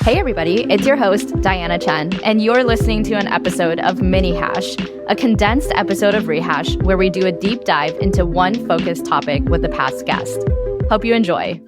Hey everybody, it's your host, Diana Chen, and you're listening to an episode of Minihash, a condensed episode of Rehash where we do a deep dive into one focused topic with a past guest. Hope you enjoy.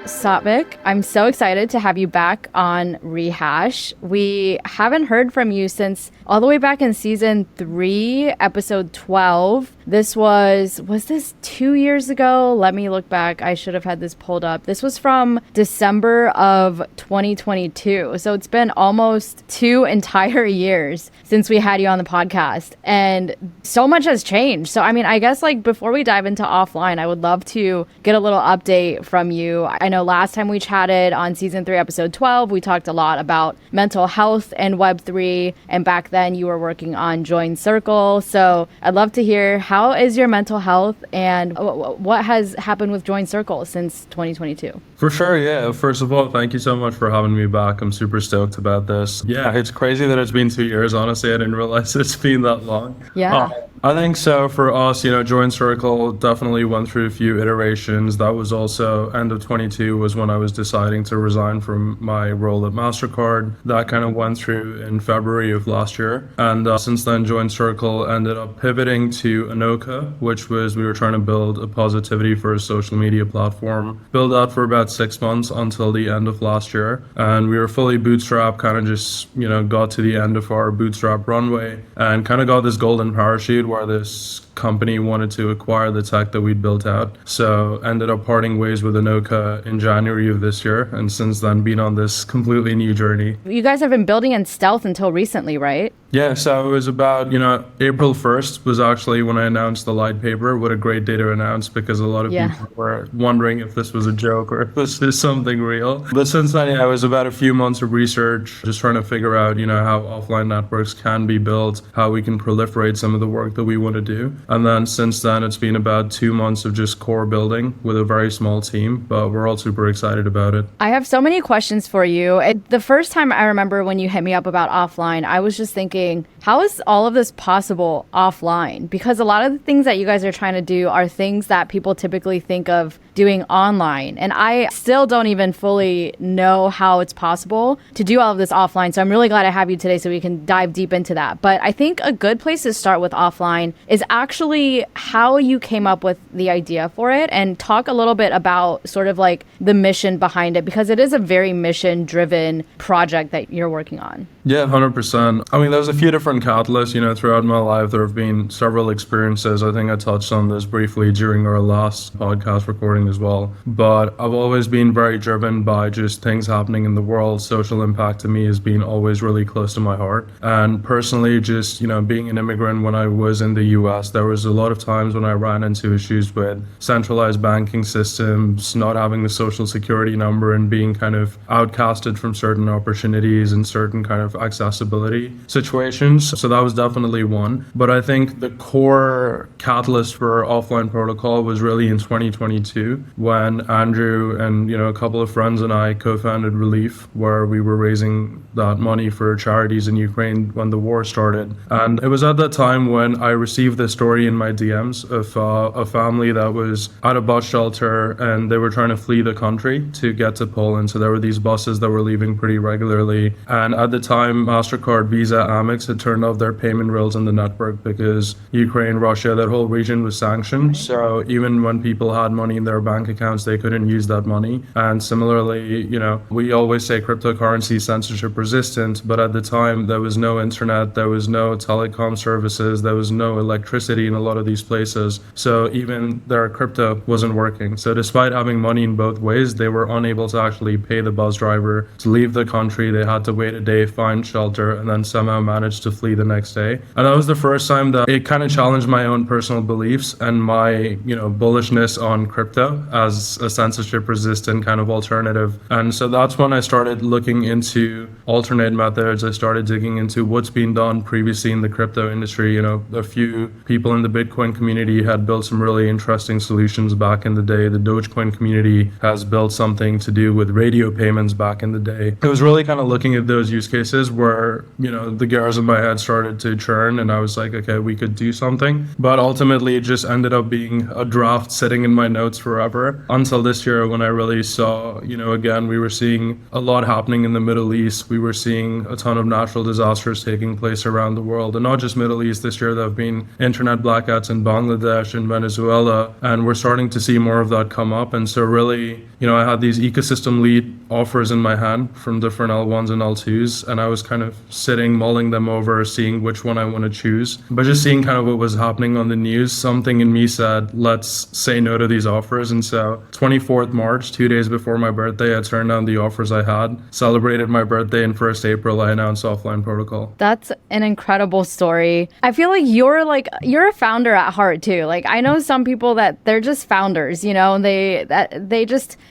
Satvik, I'm so excited to have you back on Rehash. We haven't heard from you since all the way back in season 3, episode 12. This was this 2 years ago? Let me look back. I should have had this pulled up. This was from December of 2022. So it's been almost 2 entire years since we had you on the podcast. And so much has changed. So, I guess before we dive into offline, I would love to get a little update from you. I know last time we chatted on season 3, episode 12, we talked a lot about mental health and Web3. And back then you were working on Join Circle. So I'd love to hear, how is your mental health and what has happened with Join Circle since 2022? For sure, yeah. First of all, thank you so much for having me back. I'm super stoked about this. Yeah, it's crazy that it's been 2 years. Honestly, I didn't realize it's been that long. Yeah. I think so. For us, Join Circle definitely went through a few iterations. That was also end of 22 was when I was deciding to resign from my role at MasterCard. That kind of went through in February of last year. And since then, Join Circle ended up pivoting to Anoka, which was, we were trying to build a positivity for a social media platform. Build that for about 6 months until the end of last year. And we were fully bootstrapped, kind of just, got to the end of our bootstrap runway and kind of got this golden parachute where this company wanted to acquire the tech that we'd built out. So ended up parting ways with Anoka in January of this year. And since then been on this completely new journey. You guys have been building in stealth until recently, right? Yeah, so it was about, April 1st was actually when I announced the light paper. What a great day to announce, because a lot of people were wondering if this was a joke or if this is something real. But since then, it was about a few months of research, just trying to figure out, how offline networks can be built, how we can proliferate some of the work that we want to do. And then since then, it's been about 2 months of just core building with a very small team, but we're all super excited about it. I have so many questions for you. The first time I remember when you hit me up about offline, I was just thinking, how is all of this possible offline? Because a lot of the things that you guys are trying to do are things that people typically think of doing online. And I still don't even fully know how it's possible to do all of this offline. So I'm really glad I have you today so we can dive deep into that. But I think a good place to start with offline is actually how you came up with the idea for it, and talk a little bit about sort of the mission behind it, because it is a very mission-driven project that you're working on. Yeah, 100%. There's a few different catalysts, throughout my life. There have been several experiences. I think I touched on this briefly during our last podcast recording as well. But I've always been very driven by just things happening in the world. Social impact to me has been always really close to my heart. And personally, just, being an immigrant when I was in the US, there was a lot of times when I ran into issues with centralized banking systems, not having the social security number, and being kind of outcasted from certain opportunities and certain kind of accessibility situations. So that was definitely one. But I think the core catalyst for offline protocol was really in 2022 when Andrew and a couple of friends and I co-founded Relief, where we were raising that money for charities in Ukraine when the war started. And it was at that time when I received this story in my DMs of a family that was at a bus shelter and they were trying to flee the country to get to Poland. So there were these buses that were leaving pretty regularly. And at the time, MasterCard, Visa, Amex had turned off their payment rails in the network because Ukraine, Russia, that whole region was sanctioned. So even when people had money in their bank accounts, they couldn't use that money. And similarly, we always say cryptocurrency censorship resistant, but at the time there was no internet, there was no telecom services, there was no electricity in a lot of these places. So even their crypto wasn't working. So despite having money in both ways, they were unable to actually pay the bus driver to leave the country. They had to wait a day, find shelter, and then somehow manage to flee the next day. And that was the first time that it kind of challenged my own personal beliefs and my, bullishness on crypto as a censorship resistant kind of alternative. And so that's when I started looking into alternate methods. I started digging into what's been done previously in the crypto industry. A few people in the Bitcoin community had built some really interesting solutions back in the day. The Dogecoin community has built something to do with radio payments back in the day. It was really kind of looking at those use cases experiences where, the gears in my head started to churn and I was like, okay, we could do something. But ultimately, it just ended up being a draft sitting in my notes forever until this year when I really saw, again, we were seeing a lot happening in the Middle East. We were seeing a ton of natural disasters taking place around the world. And not just Middle East. This year, there have been internet blackouts in Bangladesh and Venezuela. And we're starting to see more of that come up. And so really, I had these ecosystem lead offers in my hand from different L1s and L2s. And I was kind of sitting, mulling them over, seeing which one I want to choose. But just seeing kind of what was happening on the news, something in me said, let's say no to these offers. And so 24th March, 2 days before my birthday, I turned down the offers I had, celebrated my birthday, and 1st April, I announced Offline Protocol. That's an incredible story. I feel like you're a founder at heart too. Like I know some people that they're just founders, and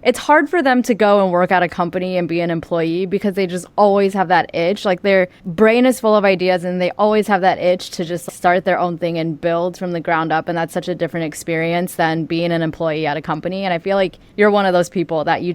it's hard for them to go and work at a company and be an employee because they just always have that itch. Like their brain is full of ideas and they always have that itch to just start their own thing and build from the ground up. And that's such a different experience than being an employee at a company. And I feel like you're one of those people that you're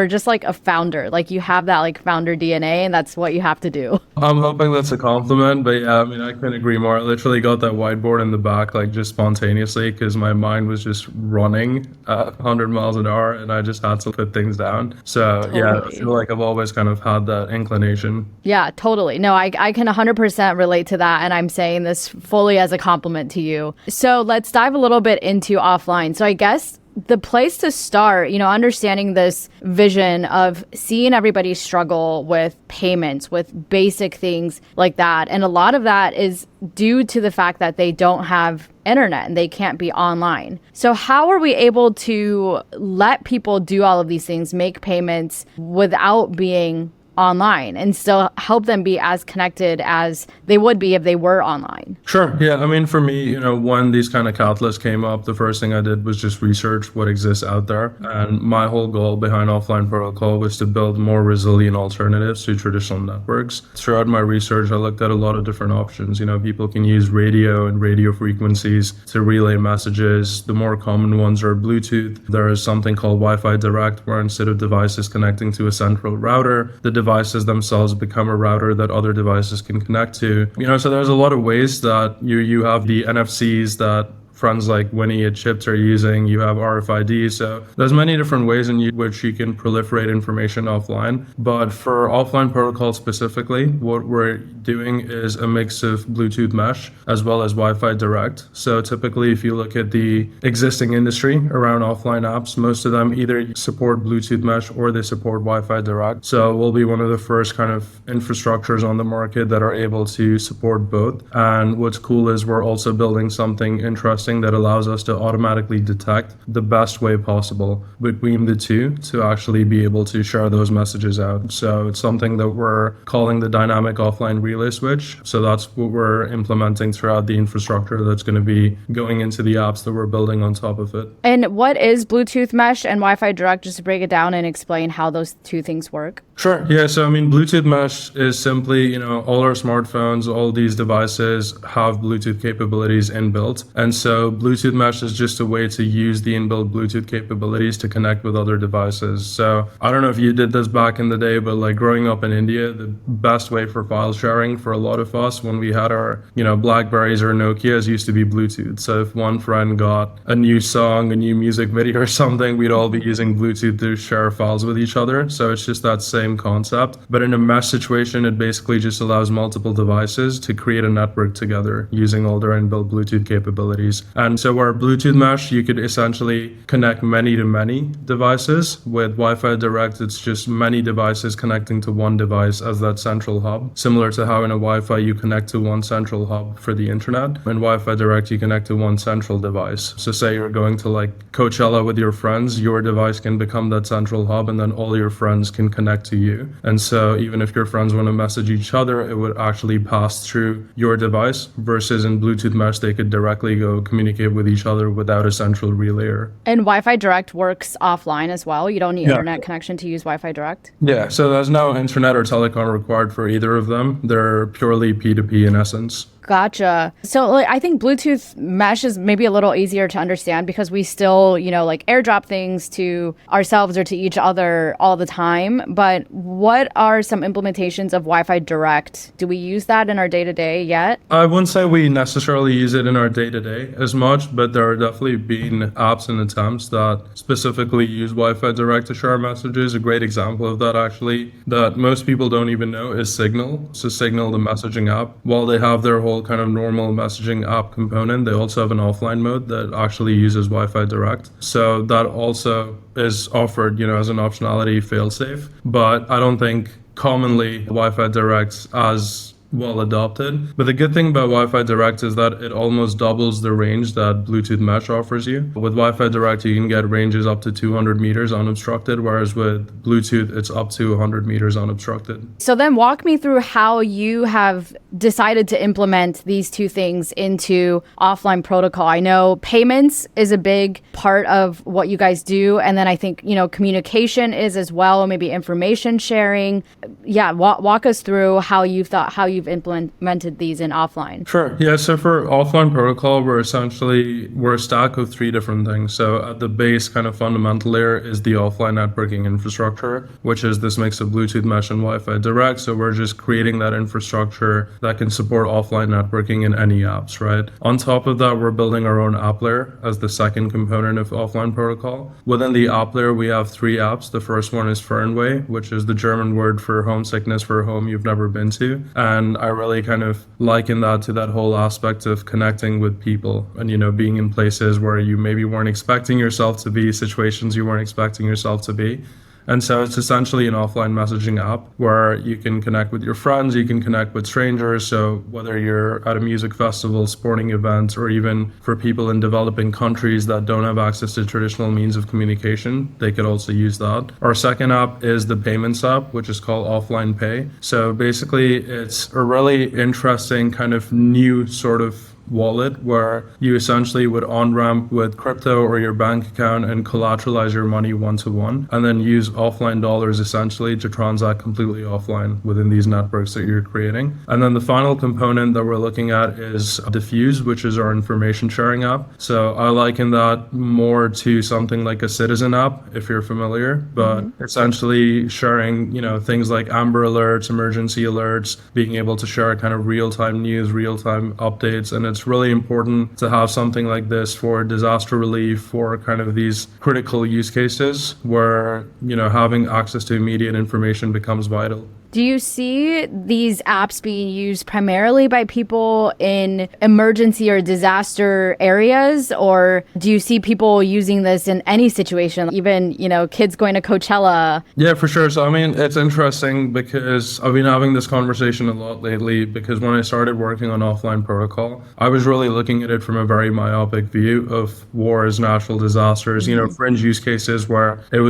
just like a founder. Like you have that like founder DNA and that's what you have to do. I'm hoping that's a compliment, but yeah, I couldn't agree more. I literally got that whiteboard in the back, like just spontaneously because my mind was just running at 100 miles an hour and I just had to put things down. So totally. Yeah, I feel like I've always kind of had that inclination. Yeah, totally. No, I can 100% relate to that. And I'm saying this fully as a compliment to you. So let's dive a little bit into offline. So I guess the place to start, understanding this vision of seeing everybody struggle with payments, with basic things like that. And a lot of that is due to the fact that they don't have internet and they can't be online. So how are we able to let people do all of these things, make payments without being online and still help them be as connected as they would be if they were online? Sure. Yeah. For me, when these kind of catalysts came up, the first thing I did was just research what exists out there. And my whole goal behind Offline Protocol was to build more resilient alternatives to traditional networks. Throughout my research, I looked at a lot of different options. People can use radio and radio frequencies to relay messages. The more common ones are Bluetooth. There is something called Wi-Fi Direct, where instead of devices connecting to a central router, the devices themselves become a router that other devices can connect to. So there's a lot of ways that you have the NFCs that friends like Winnie at Chips are using. You have RFID. So there's many different ways in which you can proliferate information offline. But for Offline Protocol specifically, what we're doing is a mix of Bluetooth mesh as well as Wi-Fi Direct. So typically, if you look at the existing industry around offline apps, most of them either support Bluetooth mesh or they support Wi-Fi Direct. So we'll be one of the first kind of infrastructures on the market that are able to support both. And what's cool is we're also building something interesting that allows us to automatically detect the best way possible between the two to actually be able to share those messages out. So it's something that we're calling the dynamic offline relay switch. So that's what we're implementing throughout the infrastructure that's going to be going into the apps that we're building on top of it. And what is Bluetooth mesh and Wi-Fi Direct? Just to break it down and explain how those two things work. Sure. Yeah. So, Bluetooth mesh is simply, all our smartphones, all these devices have Bluetooth capabilities inbuilt. And so Bluetooth mesh is just a way to use the inbuilt Bluetooth capabilities to connect with other devices. So I don't know if you did this back in the day, but like growing up in India, the best way for file sharing for a lot of us when we had our, Blackberries or Nokias used to be Bluetooth. So if one friend got a new song, a new music video or something, we'd all be using Bluetooth to share files with each other. So it's just that same concept. But in a mesh situation, it basically just allows multiple devices to create a network together using all their inbuilt Bluetooth capabilities. And so our Bluetooth mesh, you could essentially connect many to many devices. With Wi-Fi Direct, it's just many devices connecting to one device as that central hub, similar to how in a Wi-Fi you connect to one central hub for the internet. In Wi-Fi Direct, you connect to one central device. So say you're going to like Coachella with your friends, your device can become that central hub and then all your friends can connect to you. And so even if your friends want to message each other, it would actually pass through your device versus in Bluetooth mesh, they could directly go communicate with each other without a central relayer. And Wi-Fi Direct works offline as well. You don't need internet connection to use Wi-Fi Direct. Yeah, so there's no internet or telecom required for either of them. They're purely P2P in essence. Gotcha. So like, I think Bluetooth mesh is maybe a little easier to understand because we still, like airdrop things to ourselves or to each other all the time. But what are some implementations of Wi-Fi Direct? Do we use that in our day-to-day yet? I wouldn't say we necessarily use it in our day-to-day as much, but there are definitely been apps and attempts that specifically use Wi-Fi Direct to share messages. A great example of that actually that most people don't even know is Signal. So Signal, the messaging app, while they have their whole kind of normal messaging app component, they also have an offline mode that actually uses Wi-Fi Direct. So that also is offered, as an optionality failsafe. But I don't think commonly Wi-Fi Direct as well adopted. But the good thing about Wi-Fi Direct is that it almost doubles the range that Bluetooth Mesh offers you. With Wi-Fi Direct, you can get ranges up to 200 meters unobstructed, whereas with Bluetooth, it's up to 100 meters unobstructed. So then walk me through how you have decided to implement these two things into offline protocol. I know payments is a big part of what you guys do. And then I think, communication is as well, maybe information sharing. Yeah, walk us through how you've implemented these in offline. Sure. Yeah. So for offline protocol, we're a stack of three different things. So at the base kind of fundamental layer is the offline networking infrastructure, which is this mix of Bluetooth Mesh and Wi-Fi Direct. So we're just creating that infrastructure that can support offline networking in any apps, right? On top of that, we're building our own app layer as the second component of offline protocol. Within the app layer, we have three apps. The first one is Fernweh, which is the German word for homesickness for a home you've never been to. And I really kind of liken that to that whole aspect of connecting with people and, being in places where you maybe weren't expecting yourself to be, situations you weren't expecting yourself to be. And so it's essentially an offline messaging app where you can connect with your friends, you can connect with strangers. So whether you're at a music festival, sporting event, or even for people in developing countries that don't have access to traditional means of communication, they could also use that. Our second app is the payments app, which is called Offline Pay. So basically it's a really interesting kind of new sort of wallet where you essentially would on-ramp with crypto or your bank account and collateralize your money one-to-one and then use offline dollars essentially to transact completely offline within these networks that you're creating. And then the final component that we're looking at is Diffuse, which is our information sharing app. So I liken that more to something like a Citizen app, if you're familiar, but essentially sharing, things like Amber Alerts, emergency alerts, being able to share kind of real-time news, real-time updates. And it's really important to have something like this for disaster relief, for kind of these critical use cases where, having access to immediate information becomes vital. Do you see these apps being used primarily by people in emergency or disaster areas, or do you see people using this in any situation, even, kids going to Coachella? Yeah, for sure. So, it's interesting because I've been having this conversation a lot lately because when I started working on offline protocol, I was really looking at it from a very myopic view of wars, natural disasters, fringe use cases where it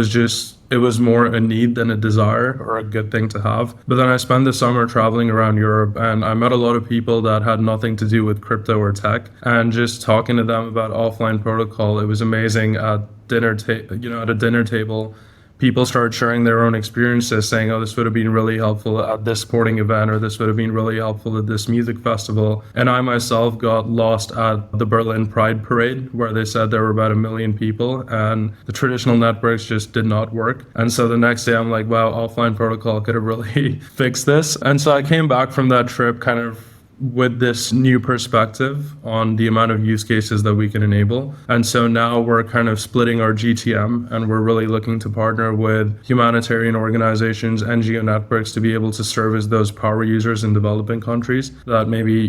was more a need than a desire or a good thing to have. But then I spent the summer traveling around Europe and I met a lot of people that had nothing to do with crypto or tech. And just talking to them about offline protocol, it was amazing at a dinner table. People started sharing their own experiences saying, oh, this would have been really helpful at this sporting event, or this would have been really helpful at this music festival. And I myself got lost at the Berlin Pride Parade, where they said there were about 1 million people and the traditional networks just did not work. And so the next day I'm like, wow, offline protocol could have really fixed this. And so I came back from that trip kind of with this new perspective on the amount of use cases that we can enable. And so now we're kind of splitting our GTM and we're really looking to partner with humanitarian organizations, NGO networks to be able to service those power users in developing countries that maybe,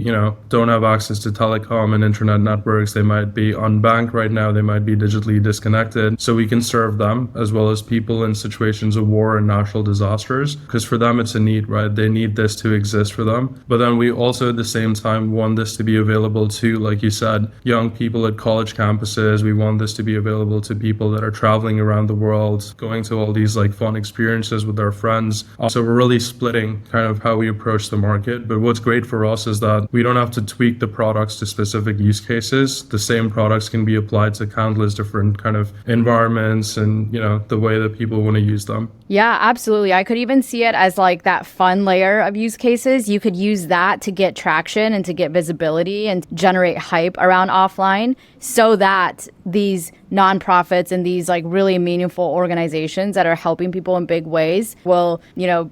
don't have access to telecom and internet networks. They might be unbanked right now. They might be digitally disconnected. So we can serve them as well as people in situations of war and natural disasters, because for them it's a need, right? They need this to exist for them. But then we also at the same time want this to be available to, like you said, young people at college campuses. We want this to be available to people that are traveling around the world, going to all these like fun experiences with their friends. So we're really splitting kind of how we approach the market. But what's great for us is that we don't have to tweak the products to specific use cases. The same products can be applied to countless different kind of environments and, the way that people want to use them. Yeah, absolutely. I could even see it as like that fun layer of use cases. You could use that to get traction and to get visibility and generate hype around offline so that these nonprofits and these like really meaningful organizations that are helping people in big ways will,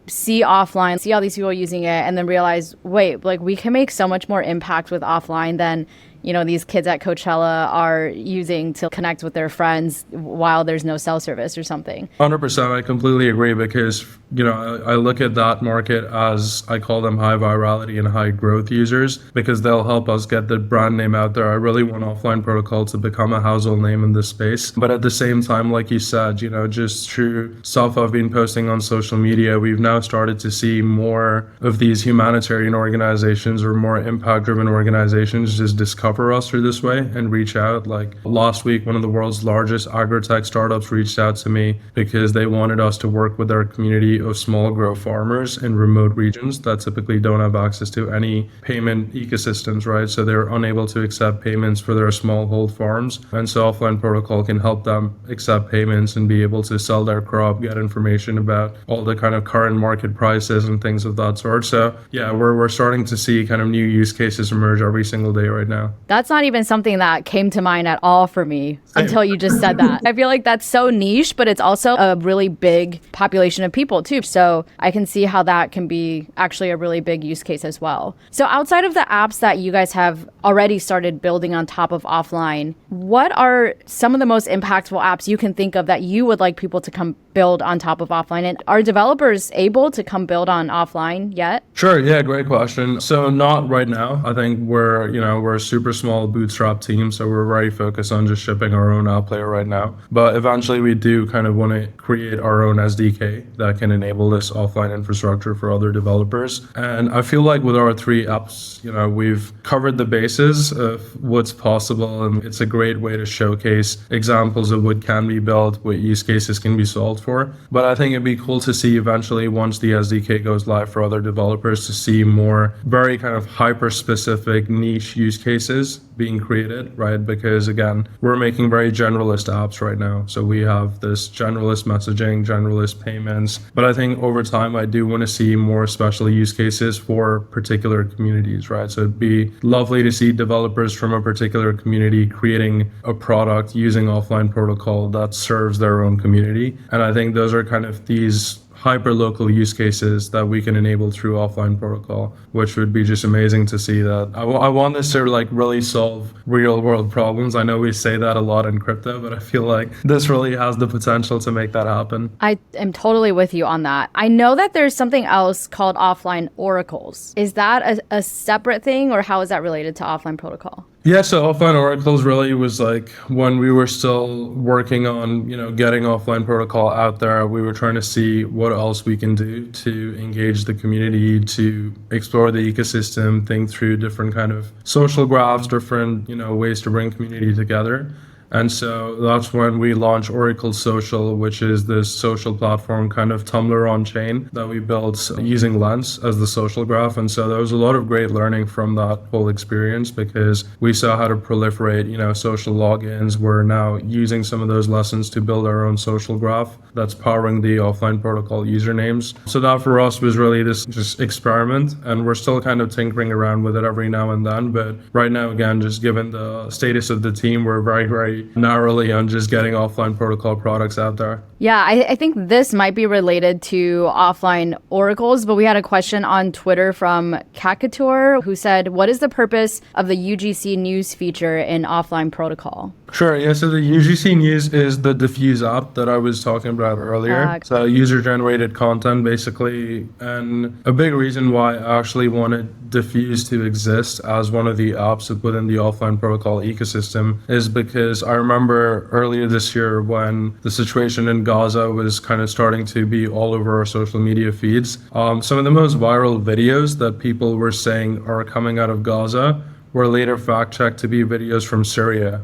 see offline, see all these people using it, and then realize, wait, like we can make so much more impact with offline than these kids at Coachella are using to connect with their friends while there's no cell service or something. 100%. I completely agree because, I look at that market as I call them high virality and high growth users because they'll help us get the brand name out there. I really want offline protocol to become a household name in this space. But at the same time, like you said, just through stuff I've been posting on social media, we've now started to see more of these humanitarian organizations or more impact driven organizations just discover us through this way and reach out. Like last week, one of the world's largest agri-tech startups reached out to me because they wanted us to work with their community of small grow farmers in remote regions that typically don't have access to any payment ecosystems, right? So they're unable to accept payments for their smallhold farms. And so offline protocol can help them accept payments and be able to sell their crop, get information about all the kind of current market prices and things of that sort. So yeah, we're starting to see kind of new use cases emerge every single day right now. That's not even something that came to mind at all for me until you just said that. I feel like that's so niche, but it's also a really big population of people too. So I can see how that can be actually a really big use case as well. So outside of the apps that you guys have already started building on top of offline, what are some of the most impactful apps you can think of that you would like people to come build on top of offline? And are developers able to come build on offline yet? Sure. Yeah, great question. So not right now. I think we're a super small bootstrap team, so we're very focused on just shipping our own app layer right now. But eventually we do kind of want to create our own SDK that can enable this offline infrastructure for other developers. And I feel like with our 3 apps, we've covered the bases of what's possible, and it's a great way to showcase examples of what can be built, what use cases can be solved for. But I think it'd be cool to see eventually, once the SDK goes live for other developers, to see more very kind of hyper-specific niche use cases being created, right? Because again, we're making very generalist apps right now. So we have this generalist messaging, generalist payments. But I think over time, I do want to see more special use cases for particular communities, right? So it'd be lovely to see developers from a particular community creating a product using offline protocol that serves their own community. And I think those are kind of these hyper-local use cases that we can enable through offline protocol, which would be just amazing to see that. I want this to like really solve real world problems. I know we say that a lot in crypto, but I feel like this really has the potential to make that happen. I am totally with you on that. I know that there's something else called offline oracles. Is that a separate thing, or how is that related to offline protocol? Yeah, so offline oracles really was like when we were still working on, getting offline protocol out there, we were trying to see what else we can do to engage the community, to explore the ecosystem, think through different kind of social graphs, different, ways to bring community together. And so that's when we launched Oracle Social, which is this social platform kind of Tumblr on chain that we built using Lens as the social graph. And so there was a lot of great learning from that whole experience because we saw how to proliferate, social logins. We're now using some of those lessons to build our own social graph that's powering the offline protocol usernames. So that for us was really this just experiment, and we're still kind of tinkering around with it every now and then. But right now, again, just given the status of the team, we're very, very narrowly on just getting offline protocol products out there. Yeah, I think this might be related to offline oracles, but we had a question on Twitter from Kakator who said, what is the purpose of the UGC news feature in offline protocol? Sure. Yeah. So the UGC News is the Diffuse app that I was talking about earlier. So user-generated content, basically. And a big reason why I actually wanted Diffuse to exist as one of the apps within the offline protocol ecosystem is because I remember earlier this year when the situation in Gaza was kind of starting to be all over our social media feeds. Some of the most viral videos that people were saying are coming out of Gaza were later fact-checked to be videos from Syria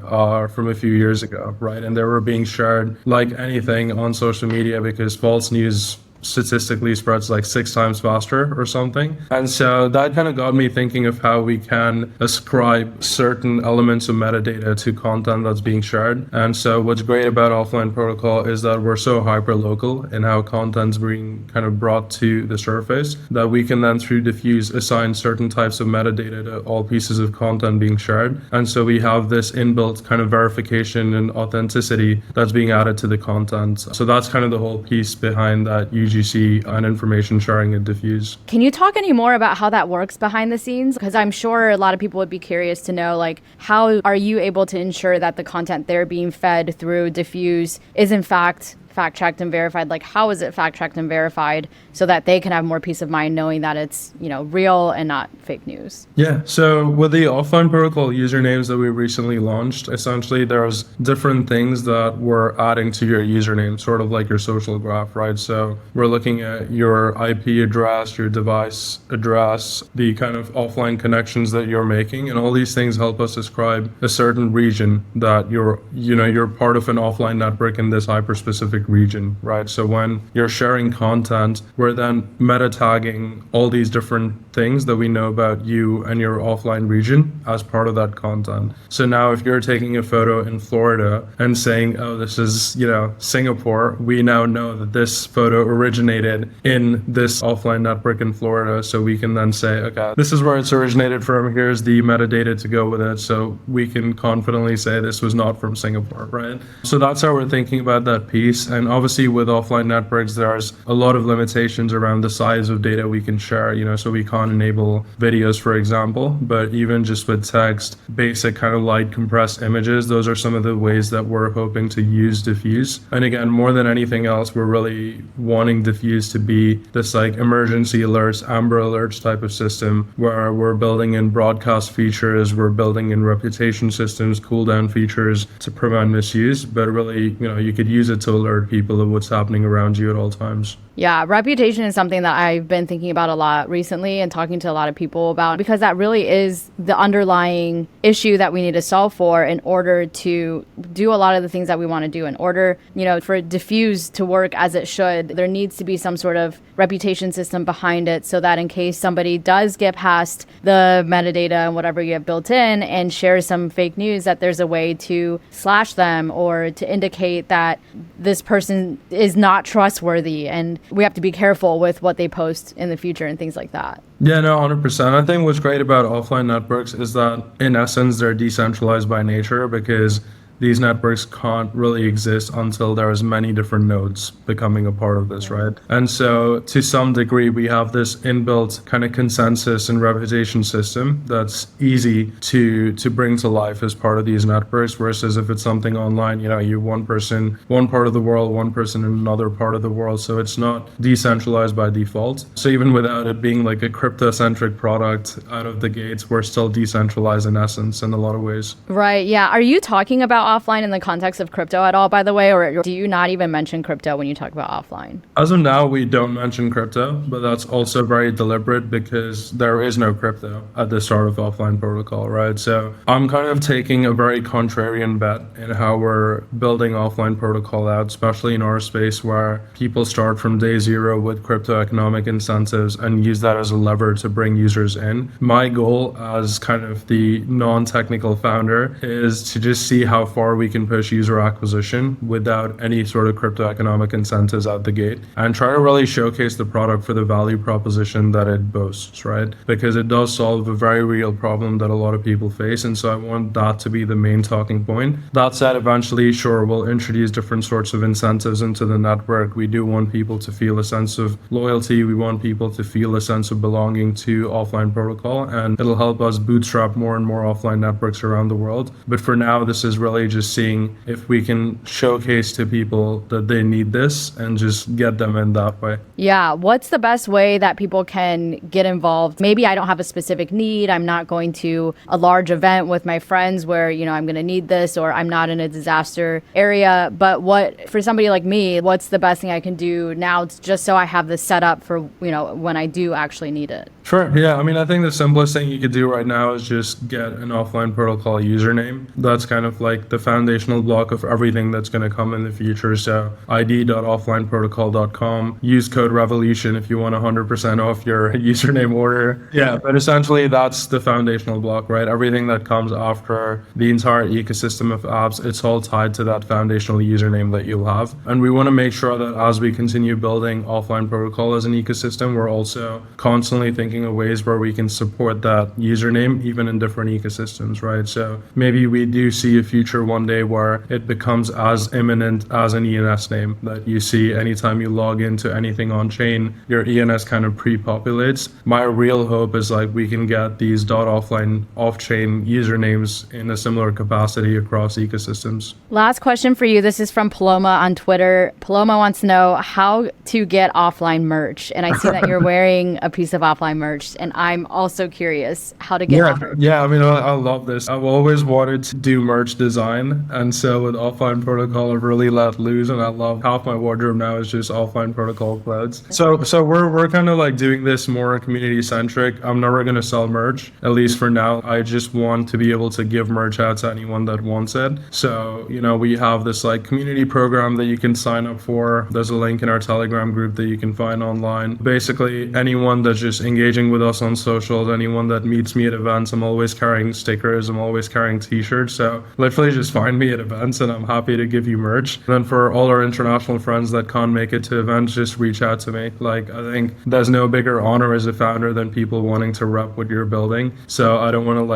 from a few years ago, right? And they were being shared like anything on social media because false news statistically spreads like 6 times faster or something. And so that kind of got me thinking of how we can ascribe certain elements of metadata to content that's being shared. And so what's great about offline protocol is that we're so hyper local in how content's being kind of brought to the surface that we can then through diffuse assign certain types of metadata to all pieces of content being shared. And so we have this inbuilt kind of verification and authenticity that's being added to the content. So that's kind of the whole piece behind that UGC and information sharing and diffuse. Can you talk any more about how that works behind the scenes? Because I'm sure a lot of people would be curious to know, like, how are you able to ensure that the content they're being fed through diffuse is in fact fact-checked and verified? Like, how is it fact-checked and verified so that they can have more peace of mind knowing that it's, real and not fake news? Yeah, so with the offline protocol usernames that we recently launched, essentially there's different things that we're adding to your username, sort of like your social graph, right? So we're looking at your IP address, your device address, the kind of offline connections that you're making, and all these things help us ascribe a certain region that you're part of an offline network in this hyper-specific region, right? So when you're sharing content, we're then meta tagging all these different things that we know about you and your offline region as part of that content. So now if you're taking a photo in Florida and saying, oh, this is, Singapore, we now know that this photo originated in this offline network in Florida. So we can then say, okay, this is where it's originated from. Here's the metadata to go with it. So we can confidently say this was not from Singapore, right? So that's how we're thinking about that piece. And obviously with offline networks, there's a lot of limitations around the size of data we can share, so we can't enable videos, for example, but even just with text, basic kind of light compressed images, those are some of the ways that we're hoping to use diffuse. And again, more than anything else, we're really wanting diffuse to be this like emergency alerts, Amber Alerts type of system where we're building in broadcast features, we're building in reputation systems, cooldown features to prevent misuse, but really, you could use it to alert people of what's happening around you at all times. Yeah, reputation is something that I've been thinking about a lot recently and talking to a lot of people about, because that really is the underlying issue that we need to solve for in order to do a lot of the things that we want to do. In order, for diffuse to work as it should, there needs to be some sort of reputation system behind it so that in case somebody does get past the metadata and whatever you have built in and share some fake news, that there's a way to slash them or to indicate that this person is not trustworthy, and we have to be careful with what they post in the future and things like that. Yeah, no, 100%. I think what's great about offline networks is that in essence, they're decentralized by nature because these networks can't really exist until there's many different nodes becoming a part of this, right? And so to some degree, we have this inbuilt kind of consensus and reputation system that's easy to bring to life as part of these networks, versus if it's something online, you're one person, one part of the world, one person in another part of the world. So it's not decentralized by default. So even without it being like a crypto-centric product out of the gates, we're still decentralized in essence in a lot of ways. Right, yeah. Are you talking about offline in the context of crypto at all, by the way, or do you not even mention crypto when you talk about offline? As of now, we don't mention crypto, but that's also very deliberate because there is no crypto at the start of offline protocol, right? So I'm kind of taking a very contrarian bet in how we're building offline protocol out, especially in our space where people start from day zero with crypto economic incentives and use that as a lever to bring users in. My goal as kind of the non-technical founder is to just see how far we can push user acquisition without any sort of crypto economic incentives out the gate, and try to really showcase the product for the value proposition that it boasts, right? Because it does solve a very real problem that a lot of people face, and so I want that to be the main talking point. That said, eventually, sure, we'll introduce different sorts of incentives into the network. We do want people to feel a sense of loyalty. We want people to feel a sense of belonging to offline protocol, and it'll help us bootstrap more and more offline networks around the world. But for now, this is really just seeing if we can showcase to people that they need this and just get them in that way. Yeah. What's the best way that people can get involved? Maybe I don't have a specific need. I'm not going to a large event with my friends where, I'm going to need this, or I'm not in a disaster area. But for somebody like me, what's the best thing I can do now just so I have this set up for, when I do actually need it? Sure. Yeah. I mean, I think the simplest thing you could do right now is just get an offline protocol username. That's kind of like the foundational block of everything that's going to come in the future. So id.offlineprotocol.com. Use code revolution if you want 100% off your username order. Yeah. But essentially, that's the foundational block, right? Everything that comes after the entire ecosystem of apps, it's all tied to that foundational username that you'll have. And we want to make sure that as we continue building offline protocol as an ecosystem, we're also constantly thinking of ways where we can support that username even in different ecosystems, right? So maybe we do see a future one day where it becomes as imminent as an ENS name that you see anytime you log into anything on chain, your ENS kind of pre-populates. My real hope is like we can get these .offline off-chain usernames in a similar capacity across ecosystems. Last question for you. This is from Paloma on Twitter. Paloma wants to know how to get offline merch. And I see that you're wearing a piece of offline merch. And I'm also curious how to get merch. Yeah, I mean, I love this. I've always wanted to do merch design. And so with offline protocol, I've really let loose. And I love half my wardrobe now is just offline protocol clothes. So we're kind of like doing this more community centric. I'm never going to sell merch, at least for now. I just want to be able to give merch out to anyone that wants it. So, we have this like community program that you can sign up for. There's a link in our Telegram group that you can find online. Basically, anyone that's just engaging with us on socials, anyone that meets me at events, I'm always carrying stickers, I'm always carrying t-shirts. So literally just find me at events and I'm happy to give you merch. And then for all our international friends that can't make it to events, just reach out to me. Like, I think there's no bigger honor as a founder than people wanting to rep what you're building. So I don't want to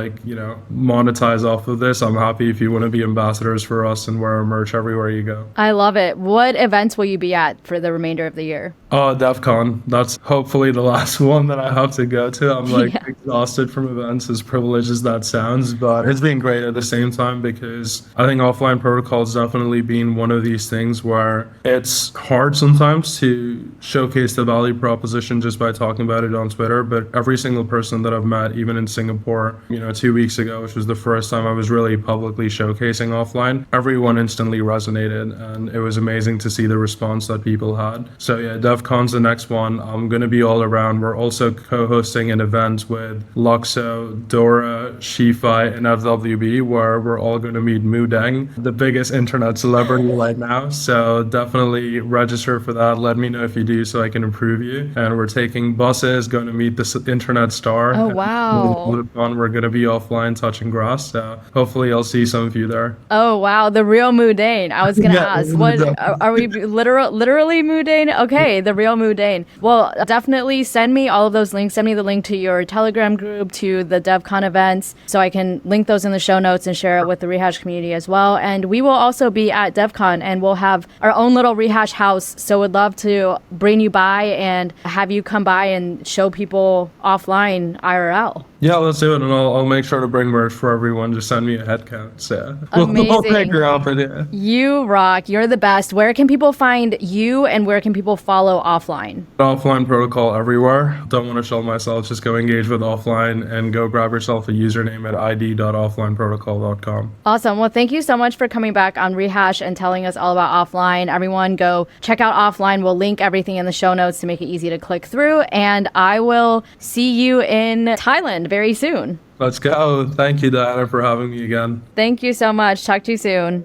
monetize off of this. I'm happy if you want to be ambassadors for us and wear our merch everywhere you go. I love it. What events will you be at for the remainder of the year? DEF CON. That's hopefully the last one that I have to go to. I'm exhausted from events, as privileged as that sounds, but it's been great at the same time because I think offline protocol has definitely been one of these things where it's hard sometimes to showcase the value proposition just by talking about it on Twitter. But every single person that I've met, even in Singapore, 2 weeks ago, which was the first time I was really publicly showcasing offline, everyone instantly resonated and it was amazing to see the response that people had. So yeah, DEF CON's the next one. I'm going to be all around. We're also co-hosting an event with Luxo, Dora, Shifi, and FWB where we're all going to meet Mudeng, the biggest internet celebrity right now. So definitely register for that. Let me know if you do so I can improve you. And we're taking buses, going to meet the internet star. Oh, wow. We're going to be offline touching grass. So hopefully I'll see some of you there. Oh, wow. The real Mudane. I was going to ask, what are we literally Mudane? Okay, the real Mudane. Well, definitely send me all of those links. Send me the link to your Telegram group, to the DevCon events, so I can link those in the show notes and share it with the Rehash community as well. And we will also be at DevCon and we'll have our own little Rehash house. So would love to bring you by and have you come by and show people offline IRL. Yeah, let's do it, and I'll make sure to bring merch for everyone. Just send me a head count. So amazing. We'll figure out for you. You rock. You're the best. Where can people find you and where can people follow offline? Offline protocol everywhere. Don't want to show myself. Just go engage with offline and go grab yourself a username at id.offlineprotocol.com. Awesome. Well, thank you so much for coming back on Rehash and telling us all about offline. Everyone go check out offline. We'll link everything in the show notes to make it easy to click through. And I will see you in Thailand very soon. Let's go. Thank you, Diana, for having me again. Thank you so much. Talk to you soon.